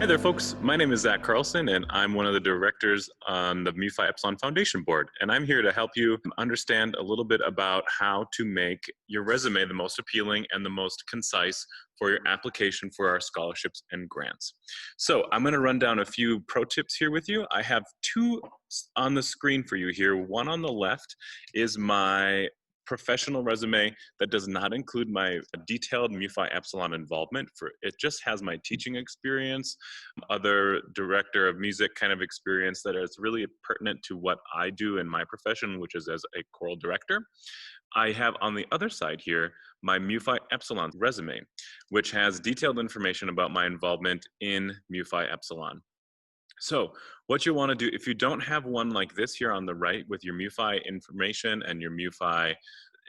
Hi there, folks. My name is Zack Carlson, and I'm one of the directors on the MUFI Epsilon Foundation Board. And I'm here to help you understand a little bit about how to make your resume the most appealing and the most concise for your application for our scholarships and grants. So I'm going to run down a few pro tips here with you. I have two on the screen for you here. One on the left is my professional resume that does not include my detailed MUFI Epsilon involvement. It just has my teaching experience, other director of music kind of experience that is really pertinent to what I do in my profession, which is as a choral director. I have on the other side here my MUFI Epsilon resume, which has detailed information about my involvement in MUFI Epsilon. So what you want to do, if you don't have one like this here on the right with your MUFI information and your MUFI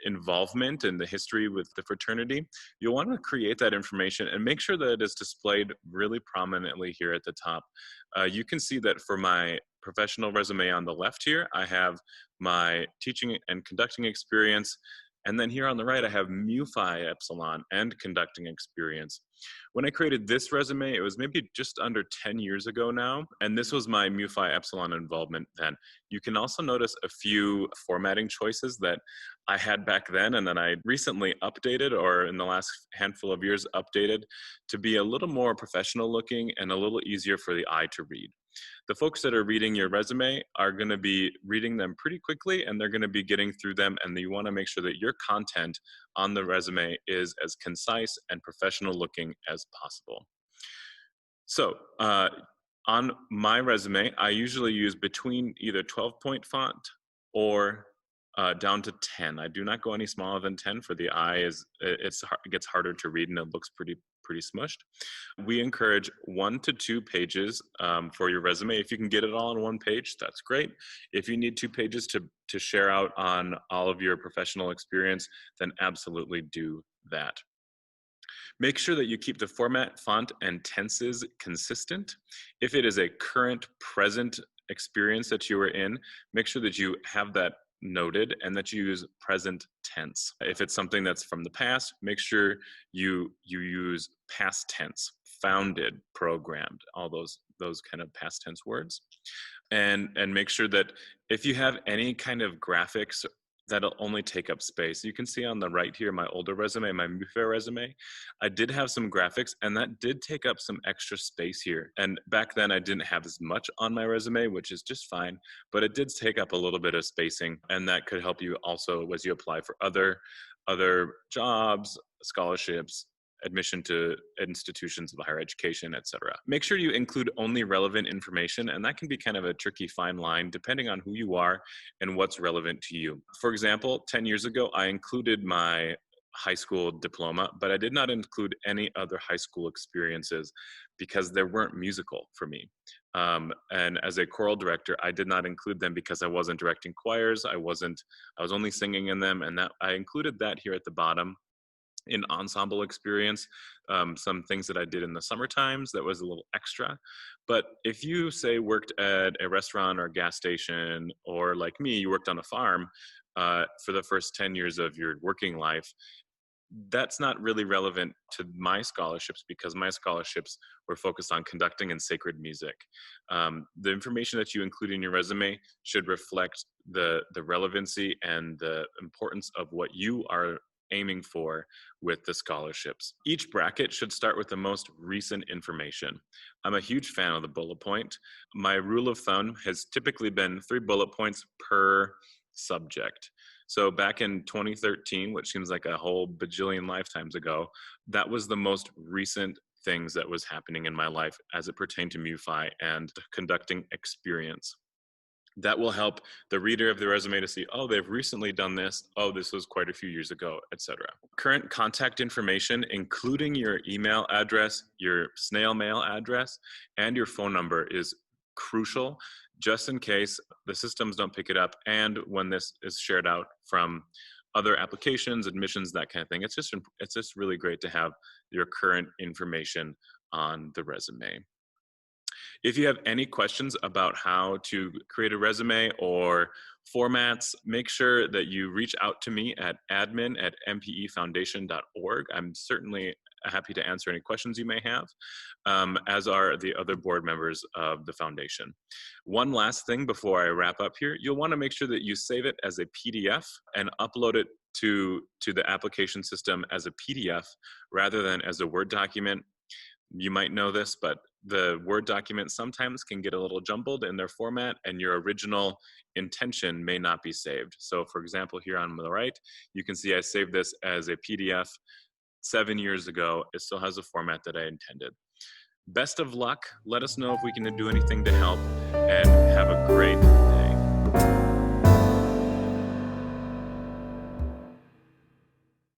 involvement in the history with the fraternity, you'll want to create that information and make sure that it is displayed really prominently here at the top. You can see that for my professional resume on the left here, I have my teaching and conducting experience. And then here on the right, I have MUFI Epsilon and conducting experience. When I created this resume, it was maybe just under 10 years ago now, and this was my MUFI Epsilon involvement then. You can also notice a few formatting choices that I had back then and then I recently updated, or in the last handful of years updated, to be a little more professional looking and a little easier for the eye to read. The folks that are reading your resume are going to be reading them pretty quickly, and they're going to be getting through them, and you want to make sure that your content on the resume is as concise and professional looking as possible. So on my resume, I usually use between either 12-point font or down to 10. I do not go any smaller than 10 for the eye. It gets harder to read and it looks pretty smushed. We encourage 1 to 2 pages for your resume. If you can get it all on one page, that's great. If you need 2 pages to share out on all of your professional experience, then absolutely do that. Make sure that you keep the format, font, and tenses consistent. If it is a current, present experience that you are in, make sure that you have that noted and that you use present tense. If it's something that's from the past, make sure you use past tense, founded, programmed, all those kind of past tense words. And make sure that if you have any kind of graphics, that'll only take up space. You can see on the right here, my older resume, my MUFA resume, I did have some graphics and that did take up some extra space here. And back then I didn't have as much on my resume, which is just fine, but it did take up a little bit of spacing, and that could help you also as you apply for other jobs, scholarships, admission to institutions of higher education, etc. Make sure you include only relevant information, and that can be kind of a tricky fine line depending on who you are and what's relevant to you. For example, 10 years ago, I included my high school diploma, but I did not include any other high school experiences because they weren't musical for me. And as a choral director, I did not include them because I wasn't directing choirs. I was only singing in them, and that I included that here at the bottom. In ensemble experience, some things that I did in the summer times that was a little extra. But if you say worked at a restaurant or a gas station, or like me, you worked on a farm for the first 10 years of your working life, that's not really relevant to my scholarships because my scholarships were focused on conducting and sacred music. The information that you include in your resume should reflect the relevancy and the importance of what you are aiming for with the scholarships. Each bracket should start with the most recent information. I'm a huge fan of the bullet point. My rule of thumb has typically been 3 bullet points per subject. So back in 2013, which seems like a whole bajillion lifetimes ago, that was the most recent things that was happening in my life as it pertained to MUFI and conducting experience. That will help the reader of the resume to see, oh, they've recently done this. Oh, this was quite a few years ago, etc. Current contact information, including your email address, your snail mail address, and your phone number is crucial, just in case the systems don't pick it up and when this is shared out from other applications, admissions, that kind of thing. It's just really great to have your current information on the resume. If you have any questions about how to create a resume or formats, make sure that you reach out to me at admin@mpefoundation.org. I'm certainly happy to answer any questions you may have, as are the other board members of the foundation. One last thing before I wrap up here, you'll want to make sure that you save it as a PDF and upload it to the application system as a PDF rather than as a Word document. You might know this, but the Word documents sometimes can get a little jumbled in their format, and your original intention may not be saved. So for example, here on the right, you can see I saved this as a PDF 7 years ago. It still has the format that I intended. Best of luck. Let us know if we can do anything to help, and have a great